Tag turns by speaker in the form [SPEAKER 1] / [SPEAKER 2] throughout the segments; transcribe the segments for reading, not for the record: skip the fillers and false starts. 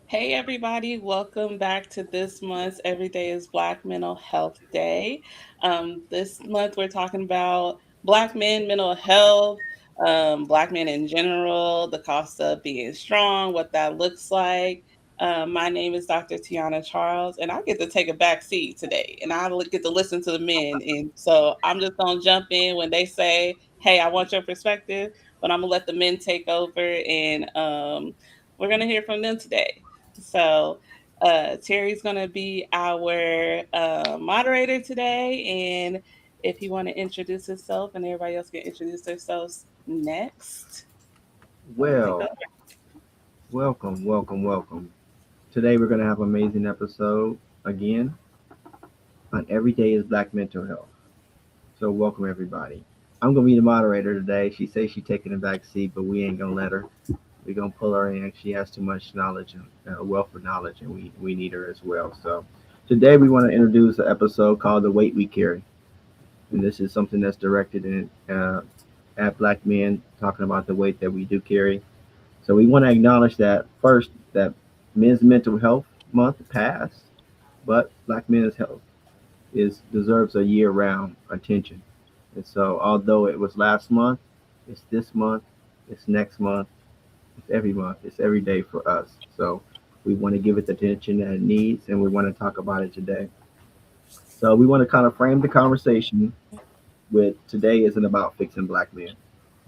[SPEAKER 1] Hey, everybody, welcome back to this month's Every Day is Black Mental Health Day. This month, we're talking about Black men, mental health, Black men in general, the cost of being strong, what that looks like. My name is Dr. Tiana Charles, and I get to take a back seat today, and I get to listen to the men. And so I'm just going to jump in when they say, hey, I want your perspective, but I'm going to let the men take over, and we're going to hear from them today. So, Terry's going to be our moderator today. And if you want to introduce yourself and everybody else can introduce themselves next, take
[SPEAKER 2] Well,
[SPEAKER 1] over.
[SPEAKER 2] welcome. Today we're going to have an amazing episode again on Every Day is Black Mental Health. So welcome everybody. I'm going to be the moderator today. She says she's taking the back seat, but we ain't going to let her. We're going to pull her in. She has too much knowledge, a wealth of knowledge, and we need her as well. So today we want to introduce an episode called The Weight We Carry. And this is something that's directed at black men, talking about the weight that we do carry. So we want to acknowledge that first, that Men's Mental Health Month passed, but Black men's health is deserves a year-round attention. And so, although it was last month, it's this month, it's next month, it's every month, it's every day for us. So we want to give it the attention that it needs, and we want to talk about it today. So we want to kind of frame the conversation with today isn't about fixing black men,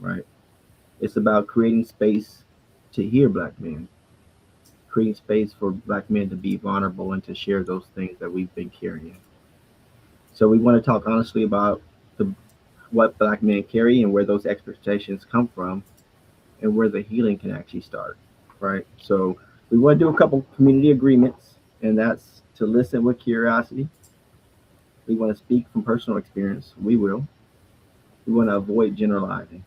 [SPEAKER 2] right? It's about creating space to hear black men, creating space for black men to be vulnerable and to share those things that we've been carrying. So we want to talk honestly about the what black men carry and where those expectations come from and where the healing can actually start. Right. So we want to do a couple community agreements, and that's to listen with curiosity. We want to speak from personal experience. We will. We want to avoid generalizing.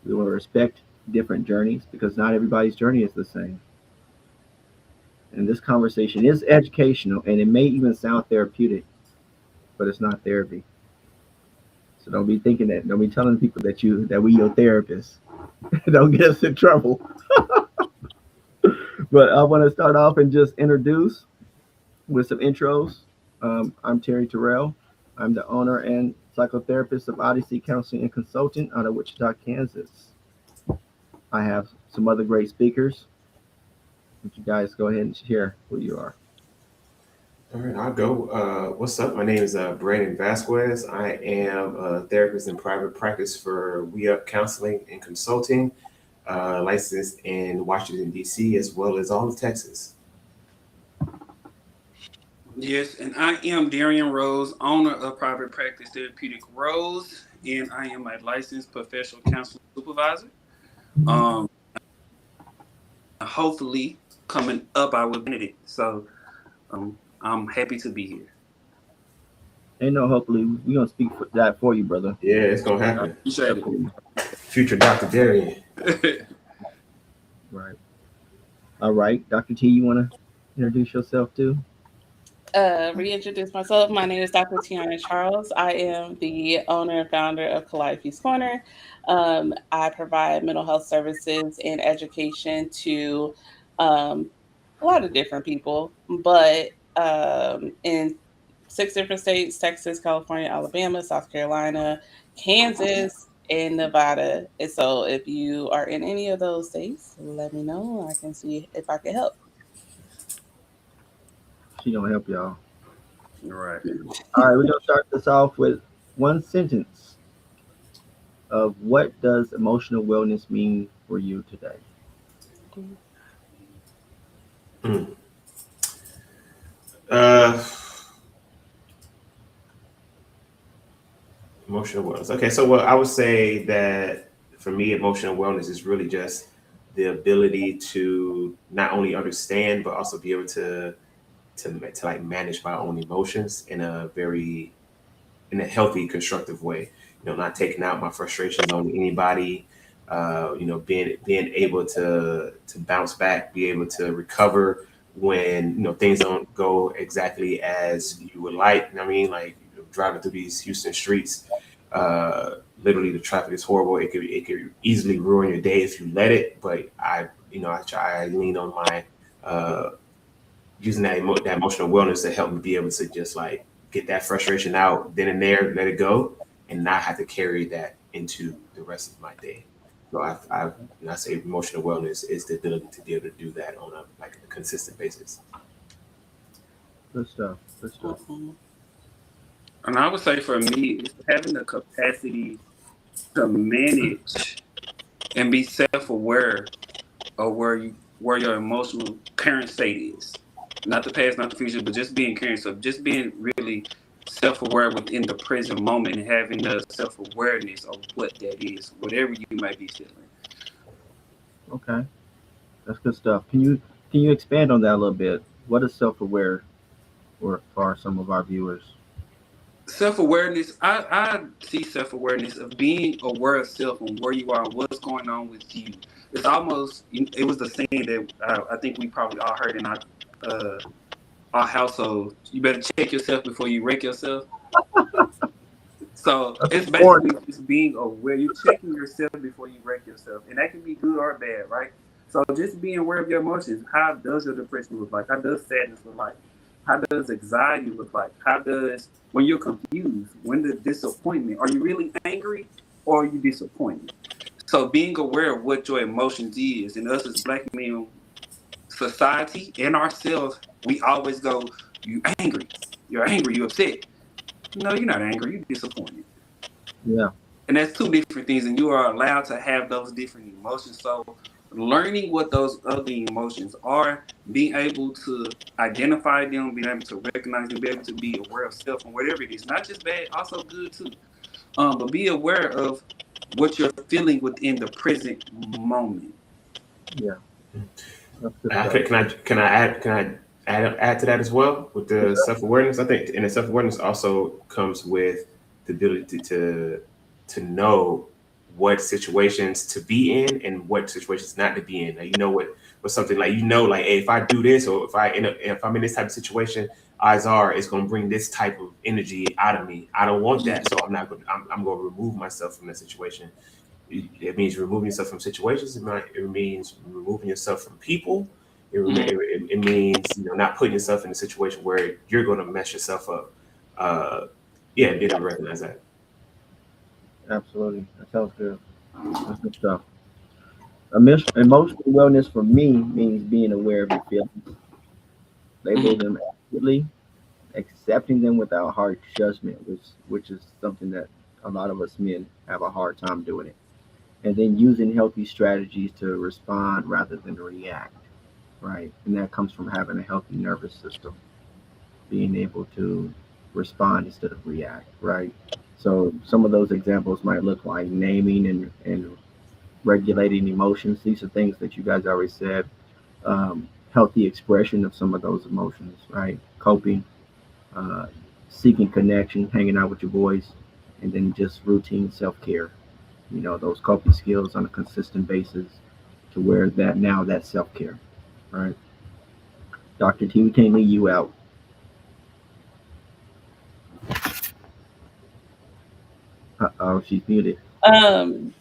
[SPEAKER 2] We want to respect different journeys because not everybody's journey is the same. And this conversation is educational and it may even sound therapeutic, but it's not therapy. So don't be thinking that. Don't be telling people that we your therapist. Don't get us in trouble. But I want to start off and just introduce with some intros. I'm Terry Terrell. I'm the owner and psychotherapist of Odyssey Counseling and Consulting out of Wichita, Kansas. I have some other great speakers. Would you guys go ahead and share who you are?
[SPEAKER 3] All right, I'll go. What's up? My name is Brandon Vasquez. I am a therapist in private practice for We Up Counseling and Consulting, licensed in Washington, D.C., as well as all of Texas.
[SPEAKER 4] Yes, and I am Darian Rose, owner of Private Practice Therapeutic Rose, and I am a licensed professional counseling supervisor. Um, Hopefully, coming up, I will be it. So, I'm happy to be here.
[SPEAKER 2] Ain't no hopefully we gonna speak for that for you, brother.
[SPEAKER 3] Yeah, it's gonna
[SPEAKER 4] I
[SPEAKER 3] happen.
[SPEAKER 4] appreciate
[SPEAKER 3] Future Dr. Darian.
[SPEAKER 4] it.
[SPEAKER 2] Right. All right, Dr. T, you wanna introduce yourself too?
[SPEAKER 1] Reintroduce myself. My name is Dr. Tiana Charles. I am the owner and founder of Calliope's Corner. I provide mental health services and education to um, a lot of different people, but in 6 different states: Texas, California, Alabama, South Carolina, Kansas, and Nevada. And so if you are in any of those states, let me know. I can see if I can help.
[SPEAKER 2] She gonna help y'all.
[SPEAKER 4] Right.
[SPEAKER 2] All right, we're gonna start this off with one sentence of what does emotional wellness mean for you today?
[SPEAKER 3] Mm. Uh, Emotional wellness. Okay, so well, I would say that for me, emotional wellness is really just the ability to not only understand but also be able to like manage my own emotions in a healthy, constructive way. Not taking out my frustrations on anybody. Being able to bounce back, be able to recover when things don't go exactly as you would like. I mean, like driving through these Houston streets, literally the traffic is horrible. It could easily ruin your day if you let it. But I lean on my uh, using that emotional wellness to help me be able to just like get that frustration out then and there, let it go, and not have to carry that into the rest of my day. So when I say emotional wellness is the ability to be able to do that on a like a consistent basis.
[SPEAKER 2] Good stuff. Good stuff.
[SPEAKER 1] Mhm.
[SPEAKER 4] And I would say for me, it's having the capacity to manage and be self-aware of where your emotional current state is. Not the past, not the future, but just being current. So just being really self-aware within the present moment and having the self-awareness of what that is, whatever you might be feeling.
[SPEAKER 2] Okay, that's good stuff. Can you expand on that a little bit? What is self-aware for some of our viewers?
[SPEAKER 4] Self-awareness, I see self-awareness of being aware of self and where you are, what's going on with you. It's almost, it was the saying that I think we probably all heard in uh, our household. You better check yourself before you wreck yourself. So
[SPEAKER 2] That's
[SPEAKER 4] it's
[SPEAKER 2] important.
[SPEAKER 4] basically just being aware. You're checking yourself before you wreck yourself, and that can be good or bad, right? So just being aware of your emotions. How does your depression look like? How does sadness look like? How does anxiety look like? How does when you're confused? When the disappointment? Are you really angry or are you disappointed? So being aware of what your emotions is, and us as black men, society, and ourselves, we always go, "You angry? You're angry? You upset?" No, you're not angry. You're disappointed.
[SPEAKER 2] Yeah.
[SPEAKER 4] And that's two different things, and you are allowed to have those different emotions. So learning what those other emotions are, being able to identify them, being able to recognize them, be able to be aware of self and whatever it is, not just bad, also good too. But be aware of what you're feeling within the present moment.
[SPEAKER 2] Yeah. That's good
[SPEAKER 3] Uh,
[SPEAKER 2] stuff.
[SPEAKER 3] can, can I can I add to that as well with the self awareness? I think, and the self awareness also comes with the ability to know what situations to be in and what situations not to be in. Like, you know what something like like, hey, if I do this or if I'm in this type of situation, odds are it's going to bring this type of energy out of me. I don't want that, so I'm not going. I'm going to remove myself from that situation. It means removing yourself from situations. It means removing yourself from people. It means not putting yourself in a situation where you're going to mess yourself up. Uh, yeah, be able to recognize that.
[SPEAKER 2] Absolutely. That sounds good. That's good stuff. Emotional wellness for me means being aware of your feelings, label
[SPEAKER 4] Mhm.
[SPEAKER 2] them accurately, accepting them without harsh judgment, which is something that a lot of us men have a hard time doing it. And then using healthy strategies to respond rather than react, right? And that comes from having a healthy nervous system, being able to respond instead of react, right? So some of those examples might look like naming and regulating emotions. These are things that you guys already said. Healthy expression of some of those emotions, right? Coping, uh, seeking connection, hanging out with your boys, and then just routine self care. Those coping skills on a consistent basis to where that now that's self care, right? Dr. T, we can't leave you out. Oh, she's muted.
[SPEAKER 1] Um,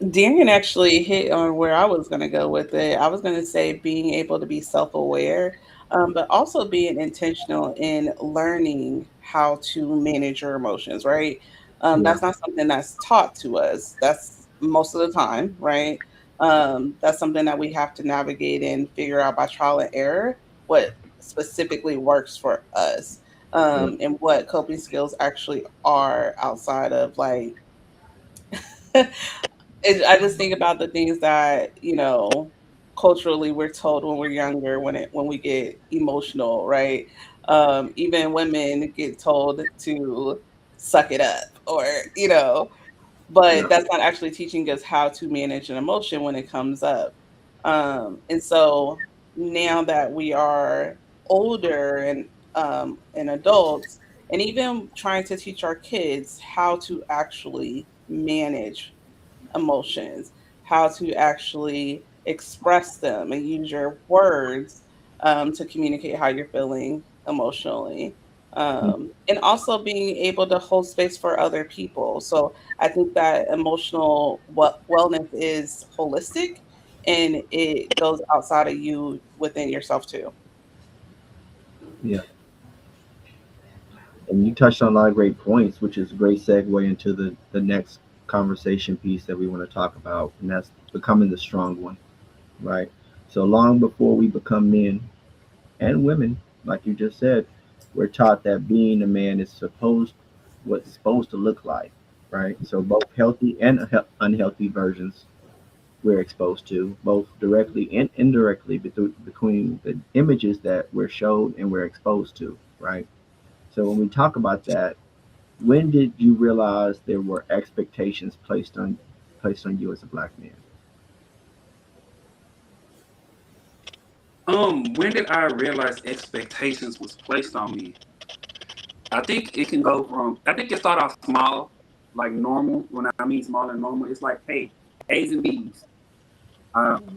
[SPEAKER 1] Darian actually hit on where I was going to go with it. I was going to say being able to be self aware, but also being intentional in learning how to manage your emotions, right?
[SPEAKER 2] Yeah,
[SPEAKER 1] That's not something that's taught to us. That's most of the time, right? That's something that we have to navigate and figure out by trial and error what specifically works for us,
[SPEAKER 2] yeah,
[SPEAKER 1] and what coping skills actually are outside of like I just think about the things that, culturally we're told when we're younger, when we get emotional, right? Even women get told to suck it up, or but
[SPEAKER 2] yeah,
[SPEAKER 1] that's not actually teaching us how to manage an emotion when it comes up. And so now that we are older and adults, and even trying to teach our kids how to actually manage emotions, how to actually express them and use your words, to communicate how you're feeling emotionally. And also being able to hold space for other people. So I think that emotional wellness is holistic, and it goes outside of you within yourself too.
[SPEAKER 2] Yeah. And you touched on a lot of great points, which is a great segue into the next conversation piece that we want to talk about, and that's becoming the strong one, right? So long before we become men and women, like you just said, we're taught that being a man is supposed what's supposed to look like, right? So both healthy and unhealthy versions we're exposed to, both directly and indirectly between the images that we're showed and we're exposed to, right? So when we talk about that, when did you realize there were expectations placed on you as a black man?
[SPEAKER 4] When did I realize expectations was placed on me? I think it can go from. I think it start off small, like normal. When I mean small and normal, it's like, hey, A's and B's.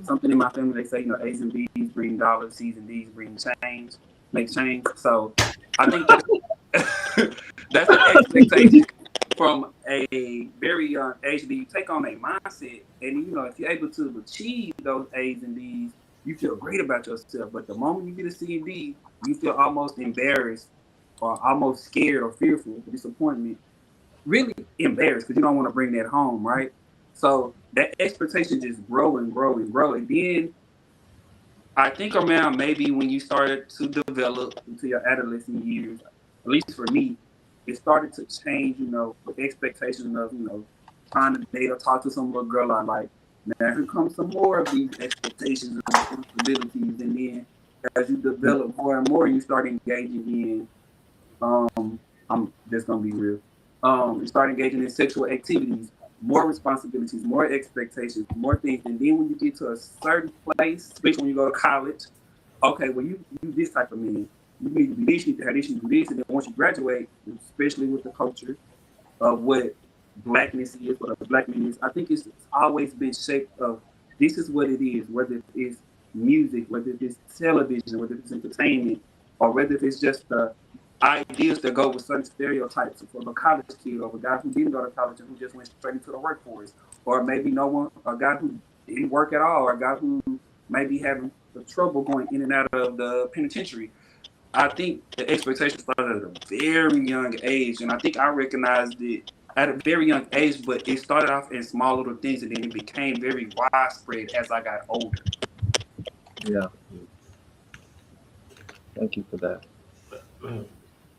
[SPEAKER 4] Something in my family they say, A's and B's bring dollars, C's and D's bring change, make change. So I think that that's an expectation from a very young age that you take on a mindset, and if you're able to achieve those A's and B's, you feel great about yourself. But the moment you get a C and D, you feel almost embarrassed or almost scared or fearful, disappointment, really embarrassed because you don't want to bring that home, right? So that expectation just grow and grow and grow, and then I think around maybe when you started to develop into your adolescent years, at least for me, it started to change, with expectations of, trying to date or talk to some little girl I like. Now here comes some more of these expectations and responsibilities, and then as you develop more and more, you start engaging in, I'm just gonna be real. You start engaging in sexual activities, more responsibilities, more expectations, more things. And then when you get to a certain place, especially when you go to college, okay, well you this type of man. You need to be this, you need to have this, you need to do this, and then once you graduate, especially with the culture of what blackness is, what a black man is, I think it's always been shaped of this is what it is, whether it's music, whether it's television, whether it's entertainment, or whether it's just the ideas that go with certain stereotypes of a college kid or a guy who didn't go to college and who just went straight into the workforce, or maybe no one, a guy who didn't work at all, or a guy who may be having the trouble going in and out of the penitentiary. I think the expectation started at a very young age, and I think I recognized it at a very young age, but it started off in small little things, and then it became very widespread as I got older.
[SPEAKER 2] Yeah, thank you for that.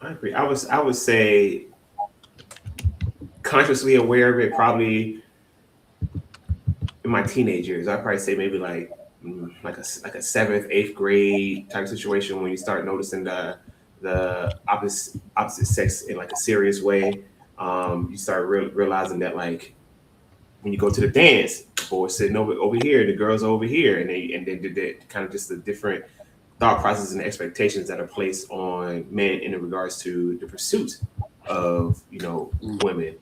[SPEAKER 3] I agree. I would say consciously aware of it probably in my teenage years. I'd probably say maybe like a seventh, eighth grade type of situation when you start noticing the opposite sex in like a serious way. You start realizing that like when you go to the dance, the boys sitting over here, the girls are over here, and then the kind of just the different thought processes and expectations that are placed on men in regards to the pursuit of women.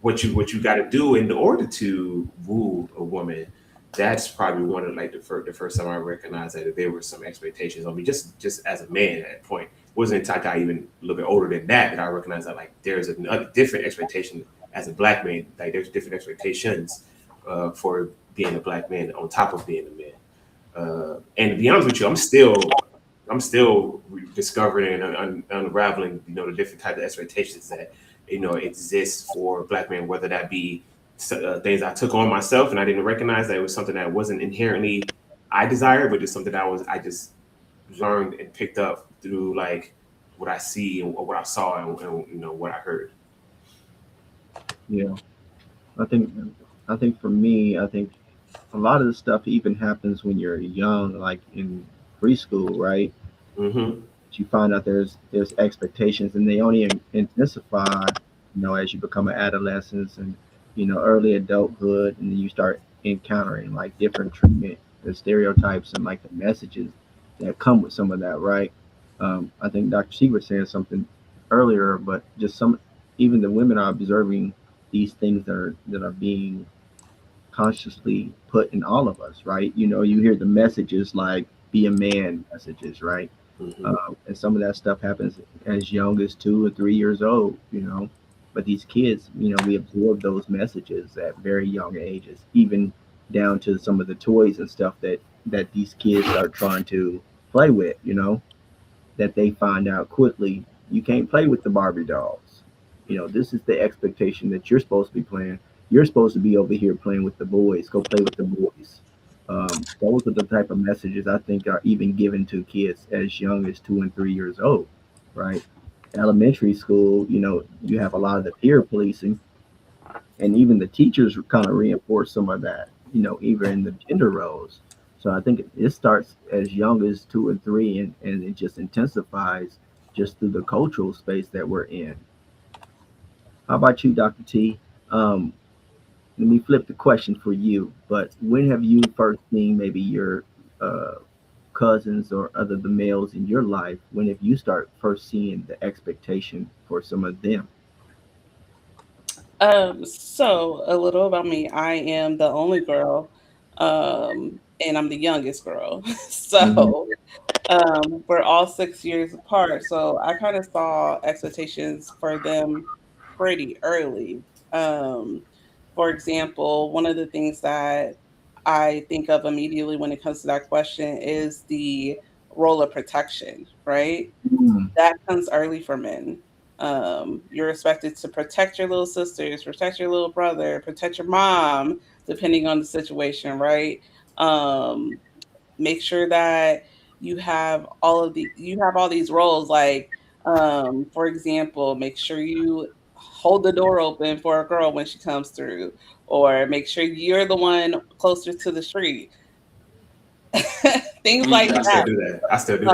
[SPEAKER 3] What you got to do in order to woo a woman. That's probably one of like the first time I recognized that there were some expectations on me, just as a man at that point. It wasn't until I got even a little bit older than that I recognized that like there's a different expectation as a black man. Like there's different expectations for being a black man on top of being a man. And to be honest with you, I'm still discovering and unraveling, the different types of expectations that exist for black men, whether that be things I took on myself and I didn't recognize that it was something that wasn't inherently I desired, but just something that I just learned and picked up through like what I see and what I saw and what I heard.
[SPEAKER 2] Yeah, I think I think for me, I think a lot of the stuff even happens when you're young, like in preschool, right?
[SPEAKER 3] Mm-hmm.
[SPEAKER 2] You find out there's expectations, and they only intensify, as you become an adolescent and early adulthood, and then you start encountering like different treatment, the stereotypes, and like the messages that come with some of that, right? I think Dr. C was saying something earlier, but just even the women are observing these things that are being consciously put in all of us, right? You hear the messages like "be a man" messages, right?
[SPEAKER 3] Mm-hmm.
[SPEAKER 2] And some of that stuff happens as young as 2 or 3 years old, But these kids, we absorb those messages at very young ages, even down to some of the toys and stuff that these kids are trying to play with, that they find out quickly you can't play with the Barbie dolls. This is the expectation that you're supposed to be playing. You're supposed to be over here playing with the boys. Go play with the boys. Those are the type of messages I think are even given to kids as young as 2 and 3 years old, right? Elementary school, you have a lot of the peer policing, and even the teachers kind of reinforce some of that, even in the gender roles. So I think it starts as young as 2 and 3, and it just intensifies just through the cultural space that we're in. How about you, Dr. T? Um, Let me flip the question for you. But when have you first seen maybe your uh, cousins or other the males in your life? When have you start first seeing the expectation for some of them?
[SPEAKER 1] So a little about me. I am the only girl, and I'm the youngest girl.
[SPEAKER 2] Hmm.
[SPEAKER 1] So we're all 6 years apart. So I kind of saw expectations for them pretty early. Um, for example, one of the things that I think of immediately when it comes to that question is the role of protection, right?
[SPEAKER 2] Mm.
[SPEAKER 1] That comes early for men. You're expected to protect your little sisters, protect your little brother, protect your mom, depending on the situation, right? Um, Make sure that you have all these roles. Like, for example, make sure you hold the door open for a girl when she comes through, or make sure you're the one closer to the street. Things like
[SPEAKER 3] I
[SPEAKER 4] Mm-hmm.
[SPEAKER 3] still
[SPEAKER 1] that.
[SPEAKER 3] do that. I still do that.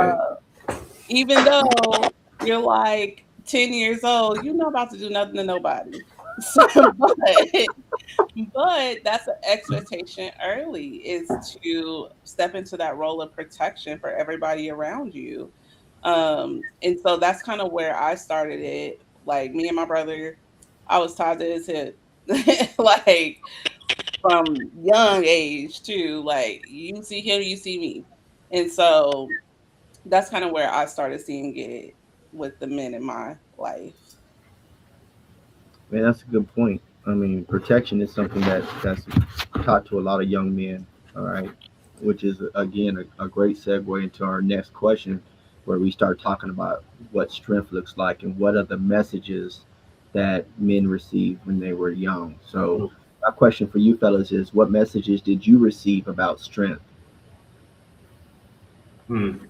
[SPEAKER 1] Uh, Even though you're like 10 years old, you're not about to do nothing to nobody. So, but that's an expectation early, is to step into that role of protection for everybody around you. And so that's kind of where I started it. Like me and my brother, I was tied to his hip. Like from young age too. Like you see him, you see me. And so that's kind of where I started seeing it with the men in my life.
[SPEAKER 2] Man, that's a good point. I mean, protection is something that's taught to a lot of young men. All right, which is again a great segue into our next question, where we start talking about what strength looks like and what are the messages that men received when they were young. So, my question for you fellas is, what messages did you receive about strength?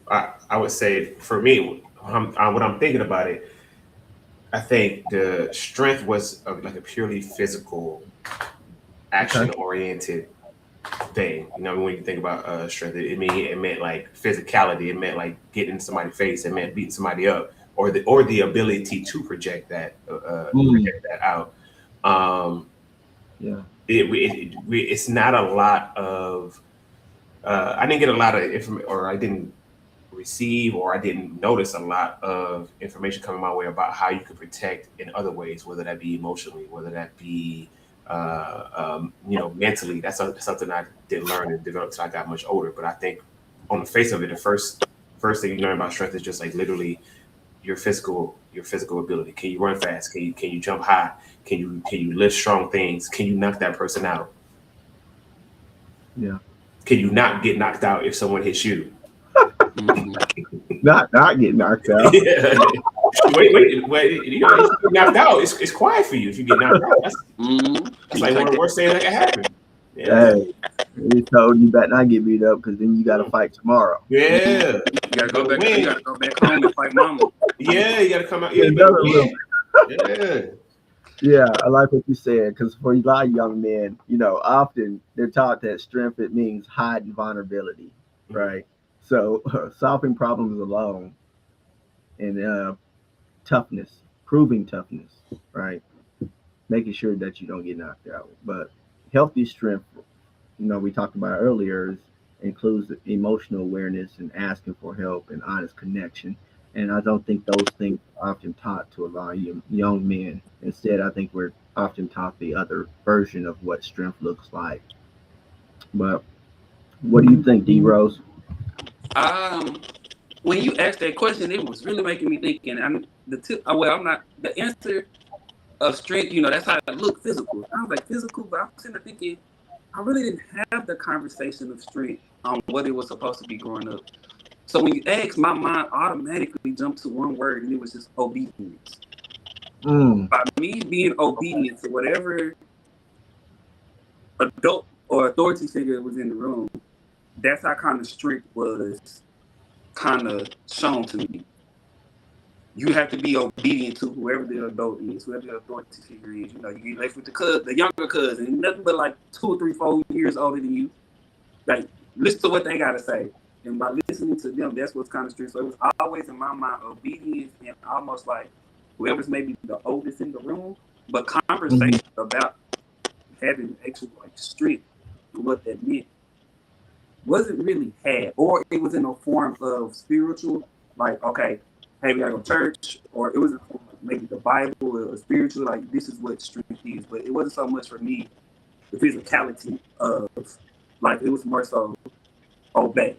[SPEAKER 3] I would say for me, what I'm thinking about it, I think the strength was like a purely physical,
[SPEAKER 2] Okay.
[SPEAKER 3] action oriented thing. When you think about strength, it meant like physicality. It meant like getting in somebody's face. It meant beating somebody up, or the ability to
[SPEAKER 2] Mm,
[SPEAKER 3] project that out. Um,
[SPEAKER 2] yeah.
[SPEAKER 3] it's not a lot of. I didn't get a lot of information, or I didn't receive, or I didn't notice a lot of information coming my way about how you could protect in other ways, whether that be emotionally, whether that be mentally. That's something I didn't learn and develop until I got much older. But I think on the face of it, the first thing you learn about strength is just like literally your physical ability. Can you run fast? Can you jump high? Can you lift strong things? Can you knock that person out?
[SPEAKER 2] Yeah.
[SPEAKER 3] Can you not get knocked out if someone hits you?
[SPEAKER 4] Mm-hmm.
[SPEAKER 2] Not get knocked out.
[SPEAKER 3] Yeah. Wait. If you get knocked out, it's quiet for you. If you get knocked out,
[SPEAKER 4] Mm-hmm.
[SPEAKER 3] that's
[SPEAKER 4] You
[SPEAKER 3] like one
[SPEAKER 4] take
[SPEAKER 3] of the
[SPEAKER 4] that.
[SPEAKER 3] worst things that can happen. Yeah.
[SPEAKER 2] Hey, he told you better not get beat up because then you got to
[SPEAKER 3] Mm.
[SPEAKER 2] fight tomorrow.
[SPEAKER 4] Mhm.
[SPEAKER 3] Yeah.
[SPEAKER 4] You
[SPEAKER 3] You
[SPEAKER 4] gotta go
[SPEAKER 3] better
[SPEAKER 4] back. You
[SPEAKER 3] win.
[SPEAKER 4] gotta go back home and fight mama.
[SPEAKER 3] Yeah, you gotta come out. Yeah,
[SPEAKER 2] Yeah,
[SPEAKER 3] you better
[SPEAKER 2] another little.
[SPEAKER 3] win. Yeah.
[SPEAKER 2] Yeah, I like what you said because for a lot of young men, often they're taught that strength it means hiding vulnerability,
[SPEAKER 3] Mhm.
[SPEAKER 2] right? So solving problems alone and toughness, proving toughness, right? Making sure that you don't get knocked out. But healthy strength, we talked about earlier, includes emotional awareness and asking for help and honest connection. And I don't think those things are often taught to a lot of young men. Instead, I think we're often taught the other version of what strength looks like. But what do you think, D Rose?
[SPEAKER 4] Um, when you asked that question, it was really making me think. And I'm not the answer of strength. That's how it looked physical. I was like physical, but I'm sitting there thinking I really didn't have the conversation of strength on what it was supposed to be growing up. So when you ask, my mind automatically jumped to one word, and it was just obedience. By me being obedient to whatever adult or authority figure was in the room, that's how kind of strength was kind of shown to me. You have to be obedient to whoever the adult is, whoever the authority figure is. You get left with the younger cousin, nothing but like 2 or 3, 4 years older than you. Like, listen to what they gotta say. And by listening to them, that's what's kind of strength. So it was always in my mind obedience and almost like whoever's maybe the oldest in the room, but conversation about having actual like strength and what that meant wasn't really had, or it was in a form of spiritual, like, okay, hey, we gotta go to church, or it was in form of maybe the Bible or spiritual, like this is what strength is. But it wasn't so much for me the physicality of, like, it was more so obey.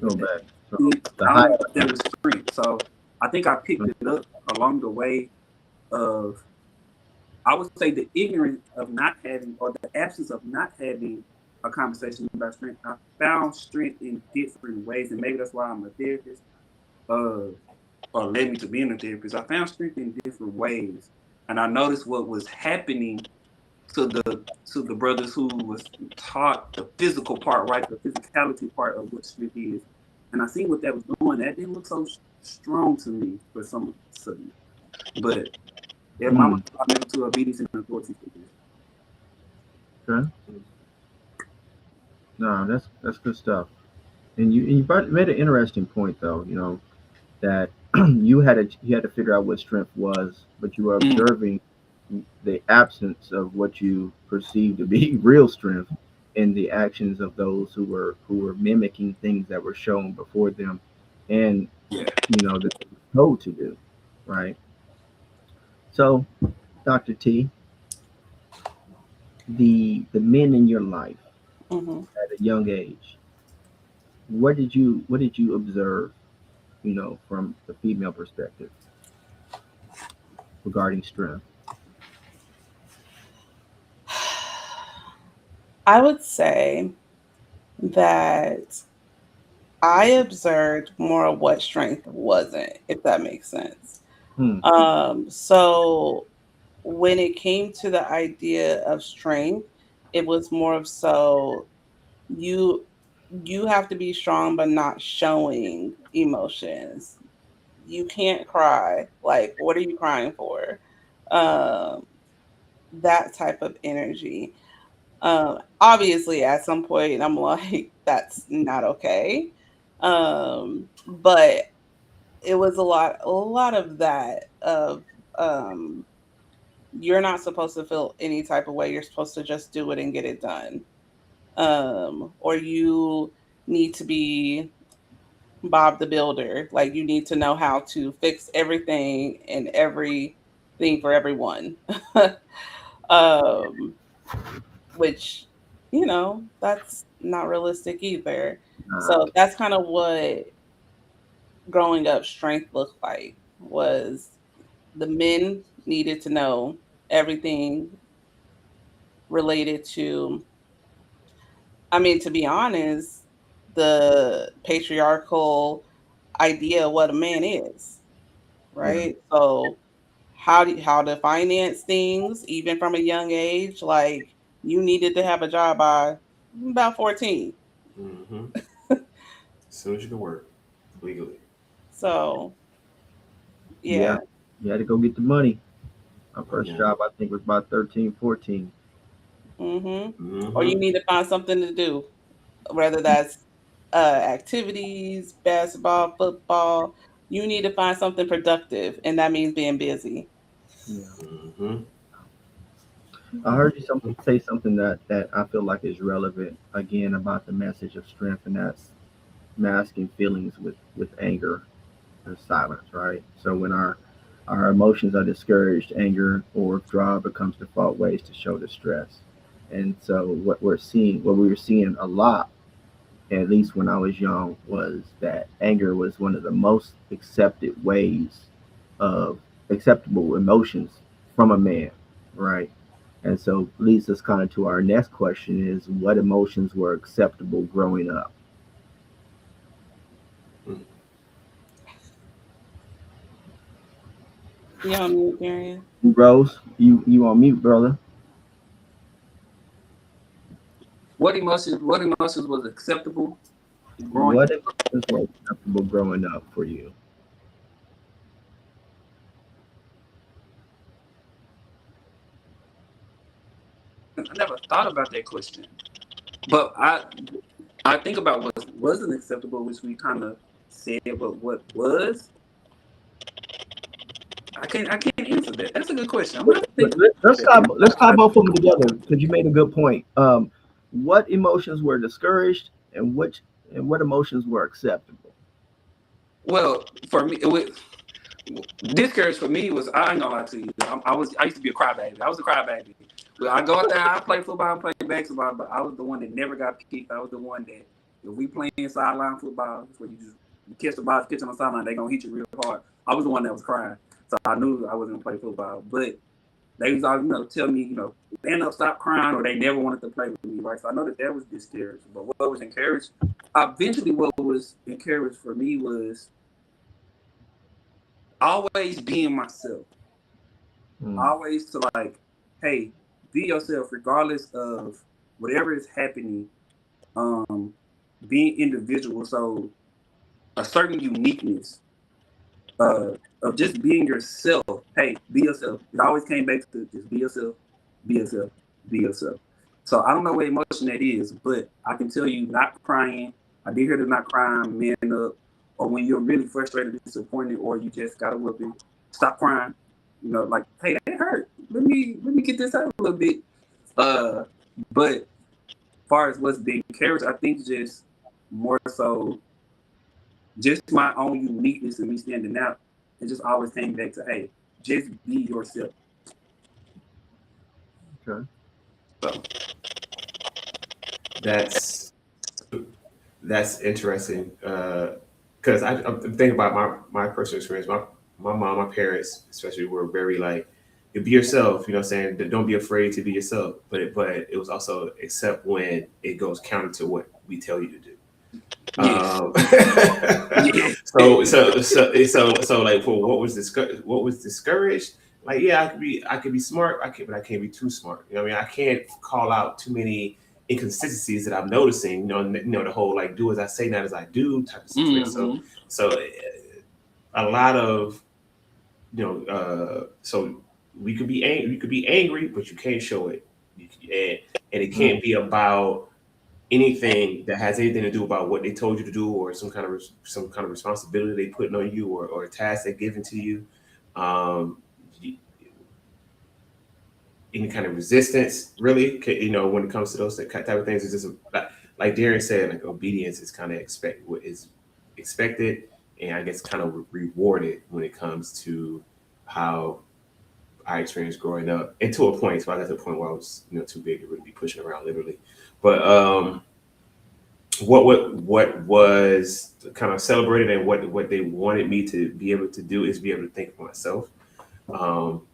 [SPEAKER 2] Obey. So
[SPEAKER 4] That was strength. So I think I picked it up along the way of, I would say, the ignorance of not having, or the absence of not having a conversation about strength. I found strength in different ways, and maybe that's why I'm a therapist, or led me to being a therapist. I found strength in different ways, and I noticed what was happening to the brothers who was taught the physical part, right, the physicality part of what strength is, and I seen what that was doing. That didn't look so strong to me for some sudden, but yeah, my mind got to obedience and authority figures.
[SPEAKER 2] Okay. No, that's good stuff. And you made an interesting point though. That you had to figure out what strength was, but you were observing the absence of what you perceived to be real strength in the actions of those who were mimicking things that were shown before them, and that they were told to do, right? So, Dr. T, the men in your life at a young age, what did you observe, from the female perspective regarding strength?
[SPEAKER 1] I would say that I observed more of what strength wasn't, if that makes sense. So when it came to the idea of strength, it was more of so you you have to be strong but not showing emotions. You can't cry. Like, what are you crying for? Um, that type of energy. Obviously, at some point, I'm like, that's not okay. But it was a lot of that of um, you're not supposed to feel any type of way. You're supposed to just do it and get it done. Or you need to be Bob the Builder. Like, you need to know how to fix everything and everything for everyone. um, which, that's not realistic either. So that's kind of what growing up strength looked like, was the men needed to know everything related to, I mean, to be honest, the patriarchal idea of what a man is,
[SPEAKER 2] Yeah.
[SPEAKER 1] right? So how to finance things, even from a young age, like, you needed to have a job by about 14.
[SPEAKER 3] As soon as you can work legally.
[SPEAKER 1] So
[SPEAKER 2] Yeah.
[SPEAKER 1] yeah.
[SPEAKER 2] You had to go get the money. My first
[SPEAKER 3] Yeah.
[SPEAKER 2] job, I think, was about 13, 14.
[SPEAKER 1] Or you need to find something to do, whether that's activities, basketball, football. You need to find something productive, and that means being busy.
[SPEAKER 2] Yeah.
[SPEAKER 3] Mm-hmm.
[SPEAKER 2] I heard you say something that I feel like is relevant again about the message of strength, and that's masking feelings with anger or silence, right? So when our emotions are discouraged, anger or withdrawal becomes default ways to show distress. And so what we were seeing a lot at least when I was young, was that anger was one of the most accepted ways of acceptable emotions from a man, right? And so leads us kind of to our next question is what emotions were acceptable growing up?
[SPEAKER 3] Mm.
[SPEAKER 1] You on mute, Darian?
[SPEAKER 2] Rose, you on mute, brother.
[SPEAKER 4] What emotions was acceptable growing
[SPEAKER 2] What
[SPEAKER 4] up?
[SPEAKER 2] emotions were acceptable growing up for you?
[SPEAKER 4] I never thought about that question. But I think about what wasn't acceptable, which we kind of said, but what was, I can't answer that. That's a good question. I'm gonna have to think about that.
[SPEAKER 2] Let's tie both of them together because you made a good point. What emotions were discouraged and what emotions were acceptable?
[SPEAKER 4] Well, for me, discourage for me was, I ain't gonna lie to you. I used to be a crybaby. I was a crybaby. Well, I go out there, I play football, play basketball, but I was the one that never got picked. I was the one that if we playing sideline football, where you catch the ball, catch on the sideline, they gonna hit you real hard. I was the one that was crying, so I knew I wasn't gonna play football. But they was always, tell me, stand up, stop crying, or they never wanted to play with me, right? So I know that was discouraged. But what was encouraged, eventually, what was encouraged for me was always being myself.
[SPEAKER 2] Mm,
[SPEAKER 4] Always to like, hey, be yourself regardless of whatever is happening. Um, being individual, so a certain uniqueness of just being yourself. Hey, be yourself. It always came back to just be yourself, be yourself, be yourself. So I don't know what emotion that is, but I can tell you, not crying. I did hear the not crying, man up, or when you're really frustrated, disappointed, or you just got a whooping, stop crying. Like, hey, that hurt. Let me get this out a little bit. Uh, but as far as what's being encouraged, I think just more so just my own uniqueness and me standing out. It just always came back to, hey, just be yourself.
[SPEAKER 2] okay.
[SPEAKER 4] So
[SPEAKER 3] That's that's interesting because I'm thinking about my personal experience. My mom, my parents, especially, were very like, you be yourself. You know, what I'm saying, don't be afraid to be yourself. But it was also accept when it goes counter to what we tell you to do.
[SPEAKER 4] yes,
[SPEAKER 3] Um,
[SPEAKER 4] yeah,
[SPEAKER 3] so like for what was discouraged, like yeah, I could be smart, but I can't be too smart. You know what I mean? I can't call out too many inconsistencies that I'm noticing. The whole like do as I say, not as I do type of situation. So
[SPEAKER 4] mm-hmm.
[SPEAKER 3] so a lot of so we could be angry, but you can't show it, and it can't be about anything that has anything to do about what they told you to do or some kind of responsibility they putting on you or a task they're giving to you. Um, any kind of resistance, really, when it comes to those type of things, it's just like Darren said, like obedience is kind of what is expected, and I guess kind of rewarded when it comes to how I experienced growing up, and to a point. So I got to the point where I was too big to really be pushing around literally, but what was kind of celebrated and what they wanted me to be able to do is be able to think for myself. Um,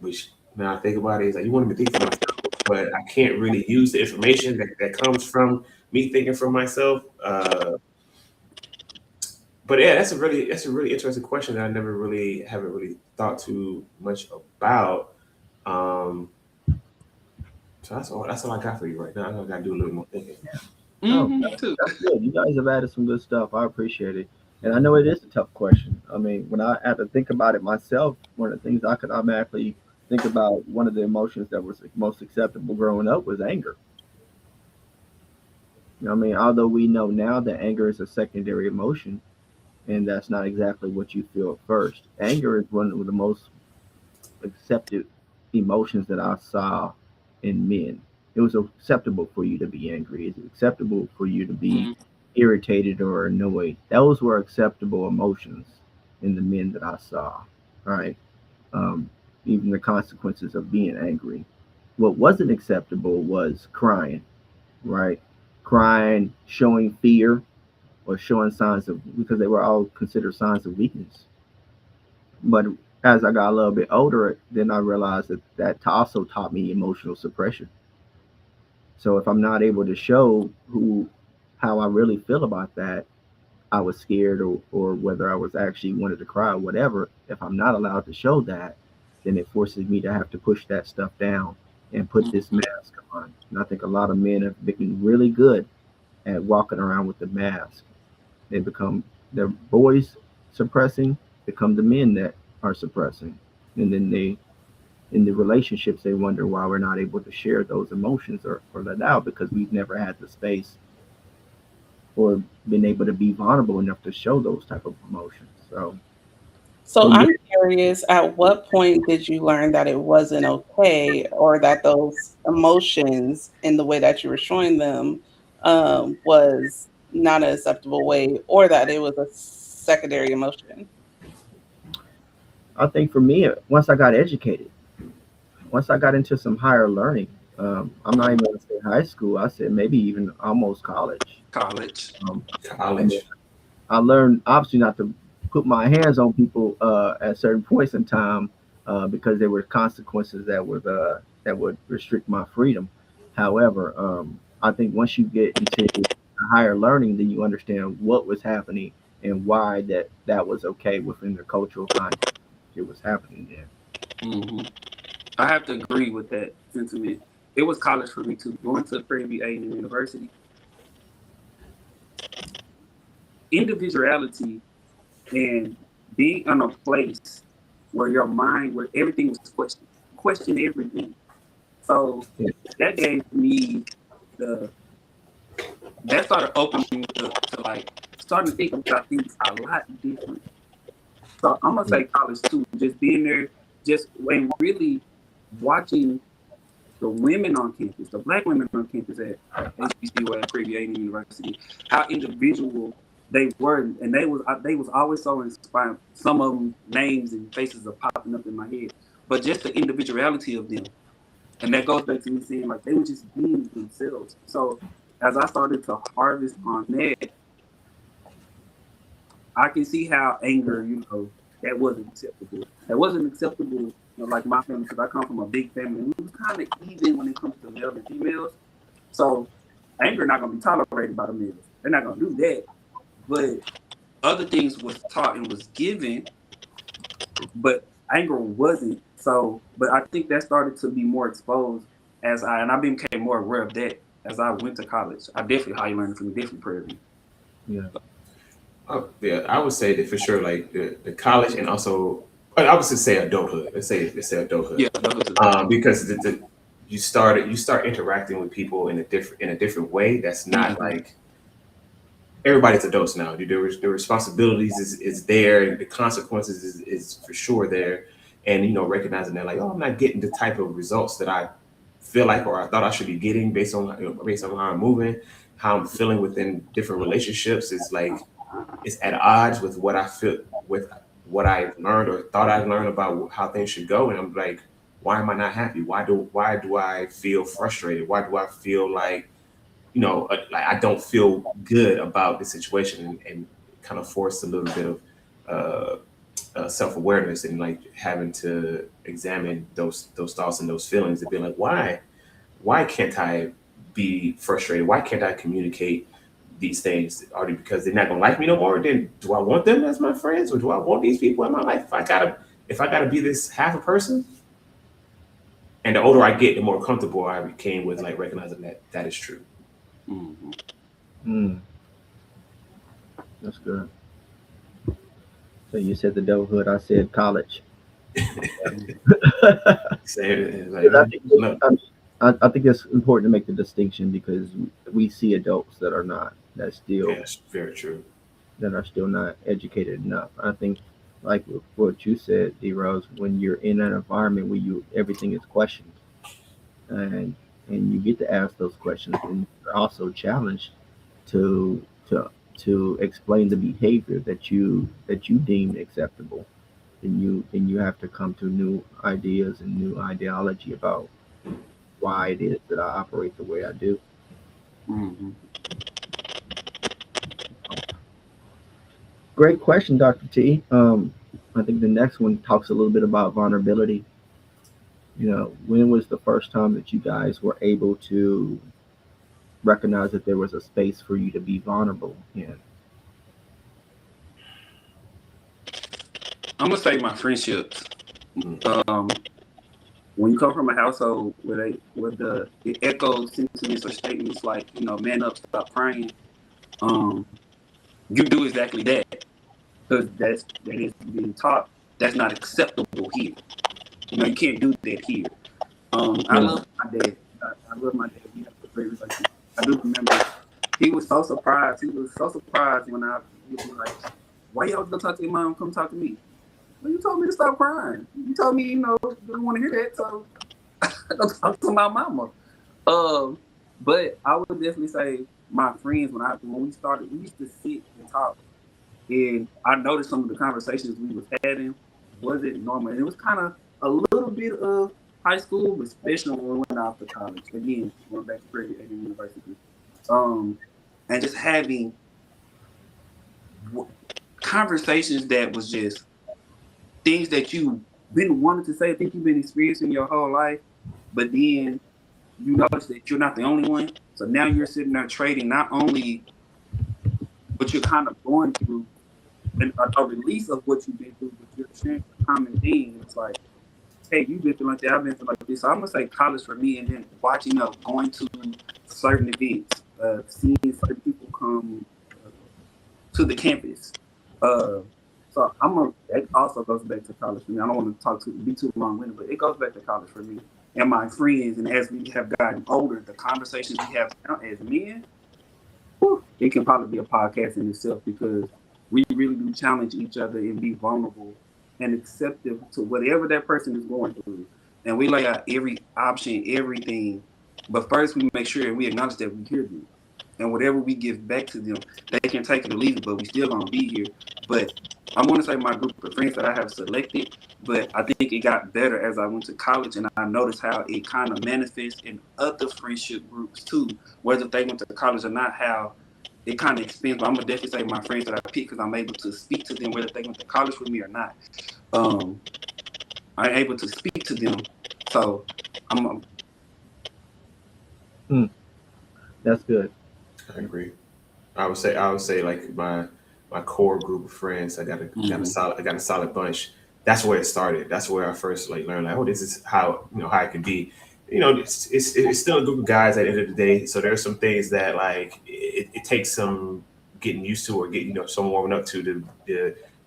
[SPEAKER 3] which now I think about it is like you wanted me to think for myself, but I can't really use the information that comes from me thinking for myself. But yeah, that's a really interesting question that I never really haven't really thought too much about. Um, so that's all I got for you right now. I gotta do a little more thinking.
[SPEAKER 2] Oh,
[SPEAKER 4] Mm-hmm. Too.
[SPEAKER 2] that's good. You guys have added some good stuff. I appreciate it. And I know it is a tough question. I mean, when I had to think about it myself, one of the things I could automatically think about, one of the emotions that was most acceptable growing up was anger. I mean, although we know now that anger is a secondary emotion, and that's not exactly what you feel at first. Anger is one of the most accepted emotions that I saw in men. It was acceptable for you to be angry. It's acceptable for you to be
[SPEAKER 4] Mm-hmm.
[SPEAKER 2] irritated or annoyed. Those were acceptable emotions in the men that I saw. Right. Um, Even the consequences of being angry. What wasn't acceptable was crying. Right. crying, showing fear, or showing signs of, because they were all considered signs of weakness. But as I got a little bit older, then I realized that that also taught me emotional suppression. So if I'm not able to show how I really feel about that, I was scared, or whether I was actually wanted to cry or whatever, if I'm not allowed to show that, then it forces me to have to push that stuff down and put this mask on. And I think a lot of men have become really good at walking around with the mask. They become their boys suppressing, become the men that are suppressing. And then they, in the relationships, they wonder why we're not able to share those emotions, or let out, because we've never had the space or been able to be vulnerable enough to show those type of emotions. So
[SPEAKER 1] So
[SPEAKER 2] for me,
[SPEAKER 1] I'm curious, at what point did you learn that it wasn't okay, or that those emotions in the way that you were showing them was not an acceptable way, or that it was a secondary emotion?
[SPEAKER 2] I think for me, once I got educated, once I got into some higher learning, I'm not even going to say high school. I said maybe even almost college.
[SPEAKER 4] College.
[SPEAKER 2] Um, and then
[SPEAKER 3] College.
[SPEAKER 2] I learned obviously not to put my hands on people at certain points in time, because there were consequences that would restrict my freedom. However, I think once you get into higher learning, then you understand what was happening and why that was okay within the cultural context it was happening there.
[SPEAKER 4] Hmm. I have to agree with that sentiment. It was college for me too. Going to Prairie A&M University, individuality and being in a place where your mind, where everything was questioned, question everything. So
[SPEAKER 2] Yeah.
[SPEAKER 4] that gave me the that started opening me to like starting to think about things a lot different. So I'm gonna
[SPEAKER 2] Yeah.
[SPEAKER 4] say college too, just being there, just and really watching the women on campus, the black women on campus at HBCU at Prairie A&M University, how individual they were, and they was always so inspiring. Some of them names and faces are popping up in my head, but just the individuality of them, and that goes back to me saying like they were just being themselves. So as I started to harvest on that, I can see how anger, that wasn't acceptable. That wasn't acceptable, like my family, because I come from a big family. And we was kind of even when it comes to males and females. So anger not gonna be tolerated by the males. They're not gonna do that. But other things was taught and was given, but anger wasn't. So, but I think that started to be more exposed and I became more aware of that as I went to college. I definitely higher learning from a different prairie.
[SPEAKER 2] Yeah.
[SPEAKER 3] Oh, yeah, I would say that for sure, like the college and also, I would just say adulthood. Let's say adulthood,
[SPEAKER 4] Yeah, those are
[SPEAKER 3] because you start interacting with people in a different way. That's not
[SPEAKER 4] mm-hmm.
[SPEAKER 3] like everybody's adults now. The responsibilities is there. The consequences is for sure there, and recognizing that like, oh, I'm not getting the type of results that I feel like or I thought I should be getting based on how I'm moving, how I'm feeling within different relationships is like it's at odds with what I feel with what I've learned or thought I've learned about how things should go, and I'm like, why am I not happy? Why do I feel frustrated? Why do I feel like like I don't feel good about the situation, and kind of force a little bit of self awareness and like having to examine those thoughts and those feelings and be like, why can't I be frustrated? Why can't I communicate these things? Are they because they're not gonna like me no more? Then do I want them as my friends, or do I want these people in my life? If I gotta be this half a person. And the older I get, the more comfortable I became with like recognizing that that is true.
[SPEAKER 4] Mm-hmm.
[SPEAKER 2] Mm, that's good. So you said the adulthood, I said college.
[SPEAKER 3] Say it like,
[SPEAKER 2] Because I think
[SPEAKER 3] no,
[SPEAKER 2] I think it's important to make the distinction, because we see adults that are not,
[SPEAKER 3] yeah, that's very true.
[SPEAKER 2] that are still not educated enough. I think, like what you said, D Rose, when you're in an environment where you everything is questioned, and you get to ask those questions, and you're also challenged to explain the behavior that you deem acceptable, and you have to come to new ideas and new ideology about why it is that I operate the way I do.
[SPEAKER 4] Mm-hmm.
[SPEAKER 2] Great question, Dr. T. I think the next one talks a little bit about vulnerability. When was the first time that you guys were able to recognize that there was a space for you to be vulnerable in?
[SPEAKER 4] I'm gonna say my friendships.
[SPEAKER 3] Mhm.
[SPEAKER 4] When you come from a household where it echoes sentiments or statements like, man up, stop crying, um, you do exactly that because that is being taught. That's not acceptable here. You can't do that here. I
[SPEAKER 2] Yeah.
[SPEAKER 4] love my dad. I love my dad. We have a great relationship. I do remember he was so surprised. He was so surprised when he was like, "Why y'all go talk to your mom? Come talk to me." Well, you told me to stop crying. You told me, you don't want to hear that, so don't talk to my mama. Um, but I would definitely say my friends when we started, we used to sit and talk, and I noticed some of the conversations we was having wasn't normal, and it was kind of a little bit of high school, but especially when we went off to college. Again, going back to Prairie at university, um, and just having conversations that was just things that you been wanting to say, think you've been experiencing your whole life, but then you notice that you're not the only one. So now you're sitting there trading not only what you're kind of going through and a release of what you've been through, but you're sharing a common thing. It's like, hey, you've been through like that, I've been through like this. So I'm gonna say college for me, and then watching going to certain events, seeing certain people come to the campus. Uh, so that also goes back to college for me. I don't want to be too long winded, but it goes back to college for me and my friends. And as we have gotten older, the conversations we have now as men, it can probably be a podcast in itself because we really do challenge each other and be vulnerable and acceptive to whatever that person is going through. And we lay out every option, everything. But first, we make sure we acknowledge that we hear them. And whatever we give back to them, they can take it or leave it, but we still gonna be here. But I want to say my group of friends that I have selected, but I think it got better as I went to college and I noticed how it kind of manifests in other friendship groups too, whether they went to college or not, how it kind of expands. But I'm gonna definitely say my friends that I pick because I'm able to speak to them whether they went to college with me or not. Um, I'm able to speak to them, so I'm.
[SPEAKER 2] Hmm, that's good.
[SPEAKER 3] I agree. I would say like my core group of friends. I got a solid bunch. That's where it started. That's where I first like learned like, oh, this is how it could be. It's still a group of guys at the end of the day. So there's some things that like it takes some getting used to or get some warming up to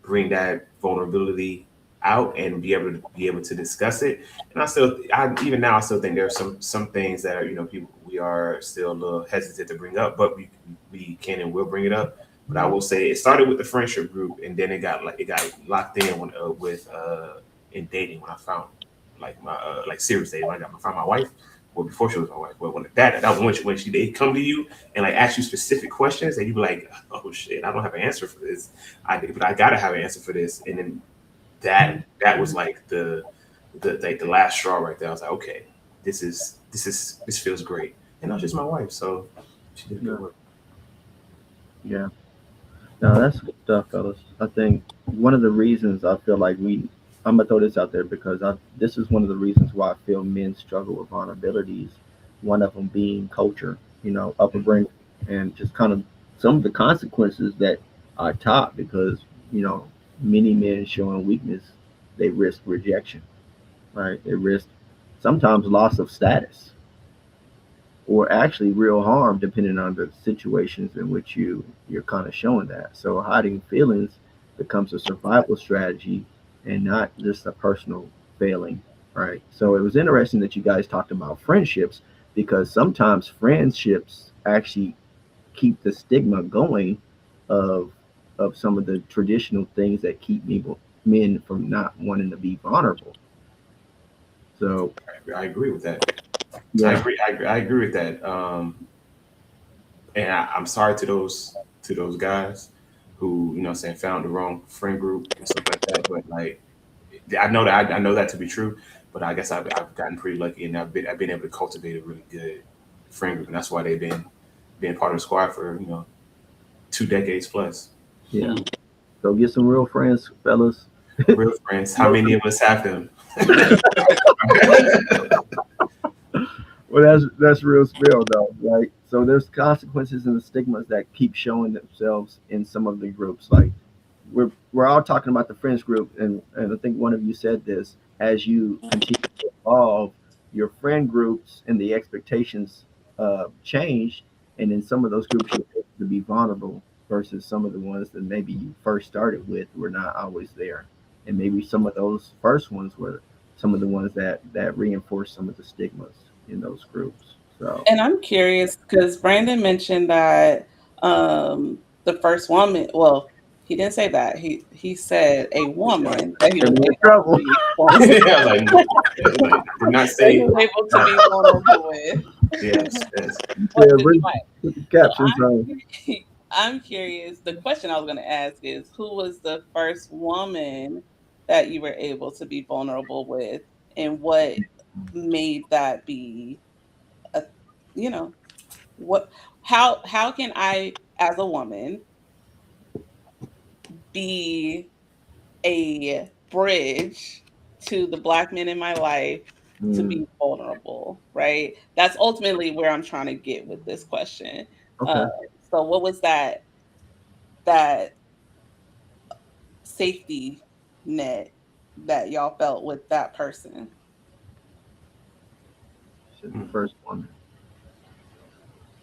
[SPEAKER 3] bring that vulnerability out and be able to discuss it. And I even now I still think there are some things that are people we are still a little hesitant to bring up, but we can and will bring it up. But I will say it started with the friendship group, and then it got locked in in dating when I found like my like serious dating when I found my wife. Well, before she was my wife, well, when that was when they come to you and like ask you specific questions, and you be like, oh shit, I don't have an answer for this. But I gotta have an answer for this, and then that was like the last straw right there. I was like, okay, this feels great, and that was just my wife, so she did
[SPEAKER 2] Yeah.
[SPEAKER 3] good work.
[SPEAKER 2] Yeah. No, that's good stuff, fellas. I think one of the reasons I feel like I'm gonna throw this out there because this is one of the reasons why I feel men struggle with vulnerabilities. One of them being culture, upbringing, and just kind of some of the consequences that are taught because you know many men showing weakness, they risk rejection, right? They risk sometimes loss of status or actually real harm depending on the situations in which you're kind of showing that. So hiding feelings becomes a survival strategy and not just a personal failing, right? So it was interesting that you guys talked about friendships because sometimes friendships actually keep the stigma going of some of the traditional things that keep men from not wanting to be vulnerable. So
[SPEAKER 3] I agree with that. I
[SPEAKER 2] yeah,
[SPEAKER 3] agree. I agree with that. And I'm sorry to those guys who saying found the wrong friend group and stuff like that. But like I know that to be true. But I guess I've gotten pretty lucky and I've been able to cultivate a really good friend group, and that's why they've been part of the squad for 2 decades plus.
[SPEAKER 2] yeah. So get some real friends, fellas.
[SPEAKER 3] Real friends. How many of us have them?
[SPEAKER 2] Well, that's real spill though, right? So there's consequences and the stigmas that keep showing themselves in some of the groups. Like we're all talking about the friends group, and I think one of you said this. As you continue to evolve, your friend groups and the expectations change, and in some of those groups you're able to be vulnerable versus some of the ones that maybe you first started with were not always there, and maybe some of those first ones were some of the ones that reinforce some of the stigmas in those groups. So
[SPEAKER 1] And I'm curious because Brandon mentioned that the first woman, well, he didn't say that. He said a woman that he
[SPEAKER 2] get
[SPEAKER 1] was
[SPEAKER 2] me in
[SPEAKER 1] able to
[SPEAKER 2] trouble.
[SPEAKER 1] be vulnerable,
[SPEAKER 3] Yeah, like, like, did not
[SPEAKER 1] that he
[SPEAKER 3] say.
[SPEAKER 1] was able to be vulnerable with.
[SPEAKER 3] Yes, yes.
[SPEAKER 1] What
[SPEAKER 2] Yeah,
[SPEAKER 1] did he like?
[SPEAKER 2] put the
[SPEAKER 1] So
[SPEAKER 2] captions on.
[SPEAKER 1] I'm curious. The question I was going to ask is, who was the first woman that you were able to be vulnerable with, and what made that be a, you know, what, how can I, as a woman, be a bridge to the black men in my life to
[SPEAKER 2] Mm,
[SPEAKER 1] be vulnerable, right? That's ultimately where I'm trying to get with this question. Uh,
[SPEAKER 2] okay.
[SPEAKER 1] so what was that safety net that y'all felt with that person?
[SPEAKER 2] She's the
[SPEAKER 3] Hmm.
[SPEAKER 2] first woman.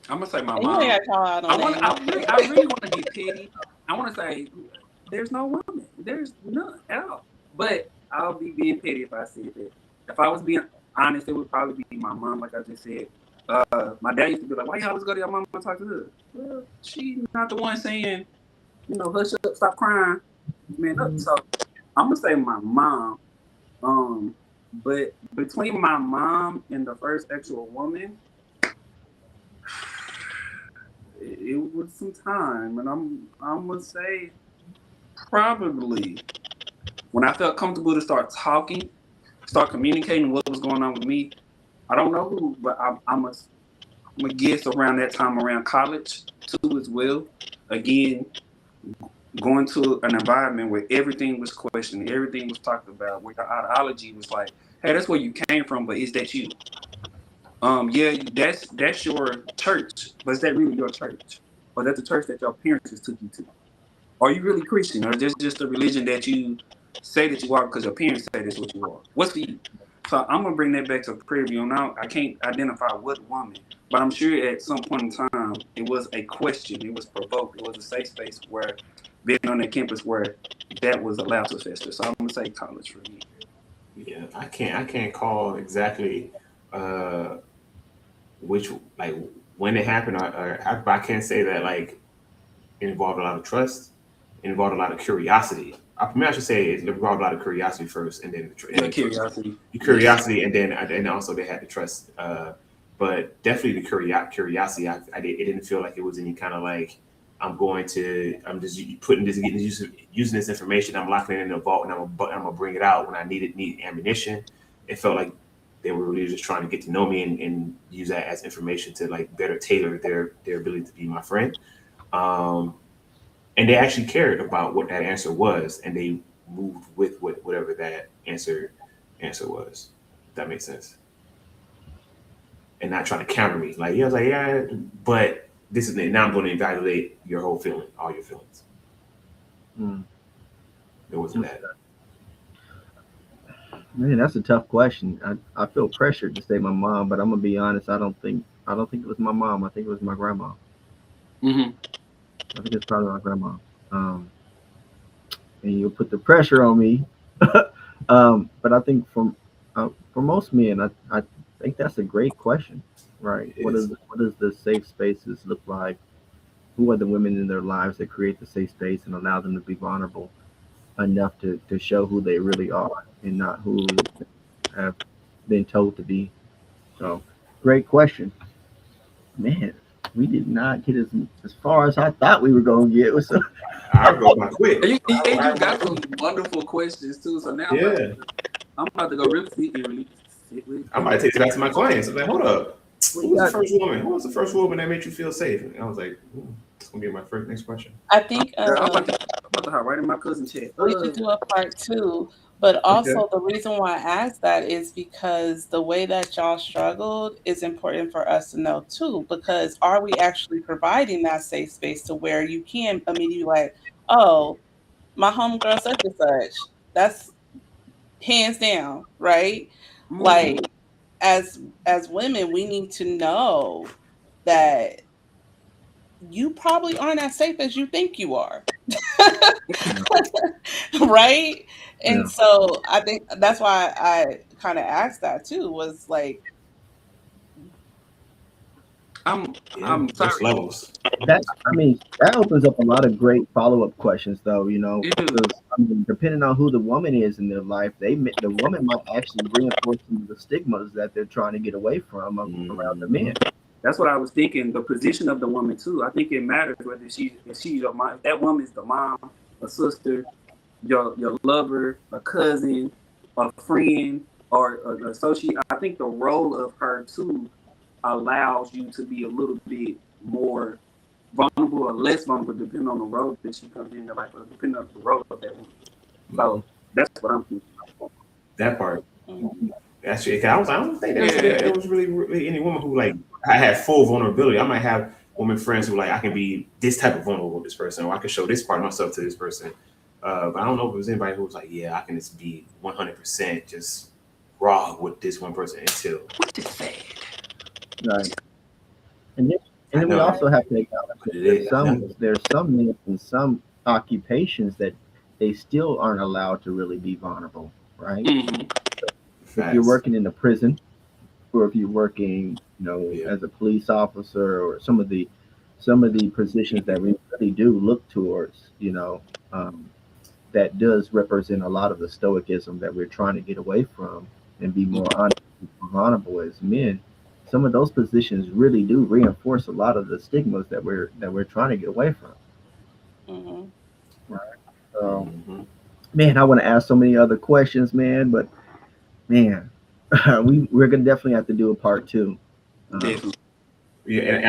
[SPEAKER 4] I'm gonna say my
[SPEAKER 1] And you ain't
[SPEAKER 4] mom.
[SPEAKER 1] got to call out no names.
[SPEAKER 4] I really want to be petty. I want to say there's no woman. There's none at all. But I'll be being petty if I said that. If I was being honest, it would probably be my mom, like I just said. My dad used to be like, "Why you always go to your mom and talk to her?" Well, she's not the one saying, hush up, stop crying, man up. So I'm gonna say my mom. But between my mom and the first actual woman, it was some time, and I'm gonna say probably when I felt comfortable to start talking, start communicating what was going on with me. I don't know who, but I'm a guess around that time around college too as well. Again, going to an environment where everything was questioned, everything was talked about, where your ideology was like, hey, that's where you came from, but is that you? Yeah, that's your church, but is that really your church? Or that's the church that your parents just took you to? Are you really Christian, or is this just a religion that you say that you are because your parents say that's what you are? What's for you? So I'm gonna bring that back to Prairie View. Now I can't identify what woman, but I'm sure at some point in time it was a question, it was provoked, it was a safe space where being on that campus where that was allowed to fester. So I'm gonna say college for me.
[SPEAKER 3] Yeah, I can't call exactly uh which, like, when it happened, but I can't say that like it involved a lot of trust. It involved a lot of curiosity. I should say it involved a lot of curiosity first, and then
[SPEAKER 4] Yeah, curiosity.
[SPEAKER 3] the
[SPEAKER 4] Yes.
[SPEAKER 3] curiosity, and also they had the trust. But definitely the curiosity. It didn't feel like it was any kind of like I'm just putting this using this information. I'm locking it in the vault, and I'm gonna bring it out when I need ammunition. It felt like they were really just trying to get to know me and use that as information to like better tailor their ability to be my friend. Um, and they actually cared about what that answer was, and they moved with whatever that answer was. If that makes sense, and not trying to counter me. Like, yeah, I was like, yeah, but this is it. Now I'm going to evaluate your whole feeling, all your feelings.
[SPEAKER 2] Mm.
[SPEAKER 3] It wasn't that.
[SPEAKER 2] Man, that's a tough question. I feel pressured to say my mom, but I'm gonna be honest. I don't think it was my mom. I think it was my grandma.
[SPEAKER 4] Mm-hmm.
[SPEAKER 2] I think it's probably my grandma. Um, and you put the pressure on me. But I think for most men, I think that's a great question, right?
[SPEAKER 3] It is.
[SPEAKER 2] What does the safe spaces look like? Who are the women in their lives that create the safe space and allow them to be vulnerable enough to show who they really are and not who have been told to be? So, great question, man. We did not get as far as I thought we were gonna get. So,
[SPEAKER 3] I'll go by quick.
[SPEAKER 4] And you got some wonderful questions too. So now
[SPEAKER 3] Yeah,
[SPEAKER 4] I'm about to go really sit with
[SPEAKER 3] I might take it back to my clients. I'm like, hold up.
[SPEAKER 2] we got
[SPEAKER 3] Who was the first woman that made you feel safe? And I was like, it's gonna be my first next question.
[SPEAKER 1] I think
[SPEAKER 4] I'm about to supposed to hop right in my cousin's chat.
[SPEAKER 1] We should do a part two. But
[SPEAKER 3] Okay.
[SPEAKER 1] also, the reason why I asked that is because the way that y'all struggled is important for us to know too. Because are we actually providing that safe space to where you can immediately be like, oh, my homegirl such and such. That's hands down, right?
[SPEAKER 4] Mm-hmm.
[SPEAKER 1] Like as women, we need to know that you probably aren't as safe as you think you are.
[SPEAKER 2] Yeah.
[SPEAKER 1] Right? And
[SPEAKER 2] Yeah.
[SPEAKER 1] so I think that's why I kind of asked that too, was like,
[SPEAKER 4] I'm
[SPEAKER 3] Yeah,
[SPEAKER 4] I'm
[SPEAKER 3] there's
[SPEAKER 4] sorry.
[SPEAKER 3] levels.
[SPEAKER 2] That I mean, that opens up a lot of great follow-up questions, though.
[SPEAKER 4] You do.
[SPEAKER 2] Because I mean, depending on who the woman is in their life, the woman might actually reinforce some of the stigmas that they're trying to get away from around the men.
[SPEAKER 3] Mhm.
[SPEAKER 4] That's what I was thinking. The position of the woman too. I think it matters whether she's your mom. If that woman is the mom, a sister, your lover, a cousin, a friend, or an associate. I think the role of her too allows you to be a little bit more vulnerable or less vulnerable depending on the role that she comes in, like depending on the role of that woman. So
[SPEAKER 3] Mhm.
[SPEAKER 4] that's what I'm thinking.
[SPEAKER 3] That part.
[SPEAKER 1] mm,
[SPEAKER 3] Actually, I don't think
[SPEAKER 4] Yeah.
[SPEAKER 3] there was really any woman who like I had full vulnerability. I might have women friends who like I can be this type of vulnerable with this person, or I can show this part of myself to this person. But I don't know if it was anybody who was like, yeah, I can just be 100% just raw with this one person until
[SPEAKER 4] Which is sad.
[SPEAKER 2] Right. And then, and
[SPEAKER 3] I
[SPEAKER 2] then we
[SPEAKER 3] know,
[SPEAKER 2] also have to acknowledge
[SPEAKER 3] but
[SPEAKER 2] that
[SPEAKER 3] it is. I know.
[SPEAKER 2] there's some men in some occupations that they still aren't allowed to really be vulnerable, right?
[SPEAKER 4] Mm-hmm.
[SPEAKER 2] If you're
[SPEAKER 3] Facts.
[SPEAKER 2] working in a prison, or if you're working,
[SPEAKER 3] Yeah.
[SPEAKER 2] as a police officer, or some of the positions that we really do look towards, um, that does represent a lot of the stoicism that we're trying to get away from and be more honest and honorable as men. Some of those positions really do reinforce a lot of the stigmas that we're trying to get away from.
[SPEAKER 1] mhm.
[SPEAKER 2] Right. So,
[SPEAKER 3] Hmm.
[SPEAKER 2] man, I want to ask so many other questions, man, but man, we're gonna definitely have to do a part two. Um,
[SPEAKER 4] Definitely.
[SPEAKER 3] Yeah, and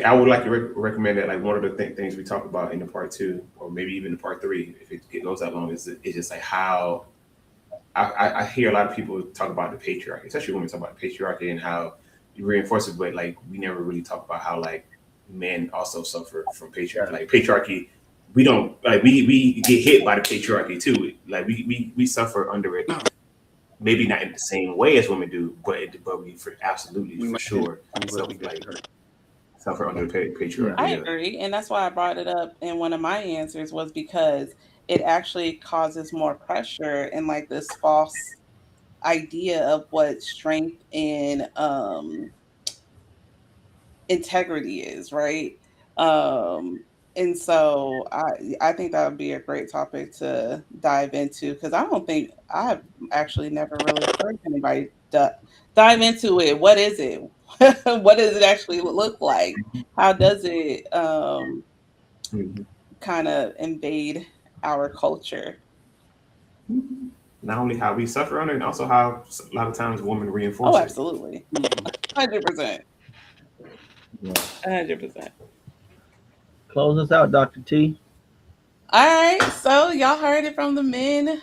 [SPEAKER 3] I would like to recommend that like one of the things we talk about in the part two, or maybe even the part three, if it goes that long, is just like how I hear a lot of people talk about the patriarchy, especially when we talk about the patriarchy and how you reinforce it, but like we never really talk about how like men also suffer from patriarchy. Like patriarchy, we don't like we get hit by the patriarchy too. Like we suffer under it,
[SPEAKER 4] No,
[SPEAKER 3] maybe not in the same way as women do, but we for absolutely
[SPEAKER 4] we
[SPEAKER 3] for
[SPEAKER 4] might have
[SPEAKER 3] sure
[SPEAKER 4] what we
[SPEAKER 3] self
[SPEAKER 4] got
[SPEAKER 3] like
[SPEAKER 4] to her.
[SPEAKER 3] suffer under the
[SPEAKER 2] yeah,
[SPEAKER 3] patriarchy.
[SPEAKER 1] I
[SPEAKER 3] Yeah.
[SPEAKER 1] agree. And that's why I brought it up in one of my answers was because it actually causes more pressure and like this false idea of what strength and integrity is, right? Um, and so I think that would be a great topic to dive into because I don't think I've actually never really heard anybody dive into it. What is it? What does it actually look like? How does it
[SPEAKER 3] Mhm.
[SPEAKER 1] kind of invade our culture?
[SPEAKER 3] Not only how we suffer under it, and also how a lot of times women
[SPEAKER 1] Oh,
[SPEAKER 3] reinforce it.
[SPEAKER 1] absolutely,
[SPEAKER 4] Mm-hmm.
[SPEAKER 1] 100%,
[SPEAKER 2] yeah.
[SPEAKER 1] 100%.
[SPEAKER 2] Close us out, Dr. T.
[SPEAKER 1] All right, so y'all heard it from the men.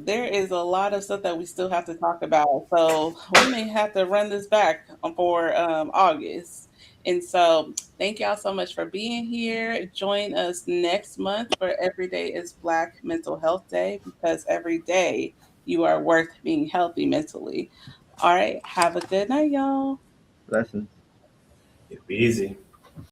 [SPEAKER 1] There is a lot of stuff that we still have to talk about, so we may have to run this back for August. And so, thank y'all so much for being here. Join us next month for Every Day is Black Mental Health Day because every day you are worth being healthy mentally. All right, have a good night, y'all.
[SPEAKER 2] Blessings.
[SPEAKER 3] It'd be easy.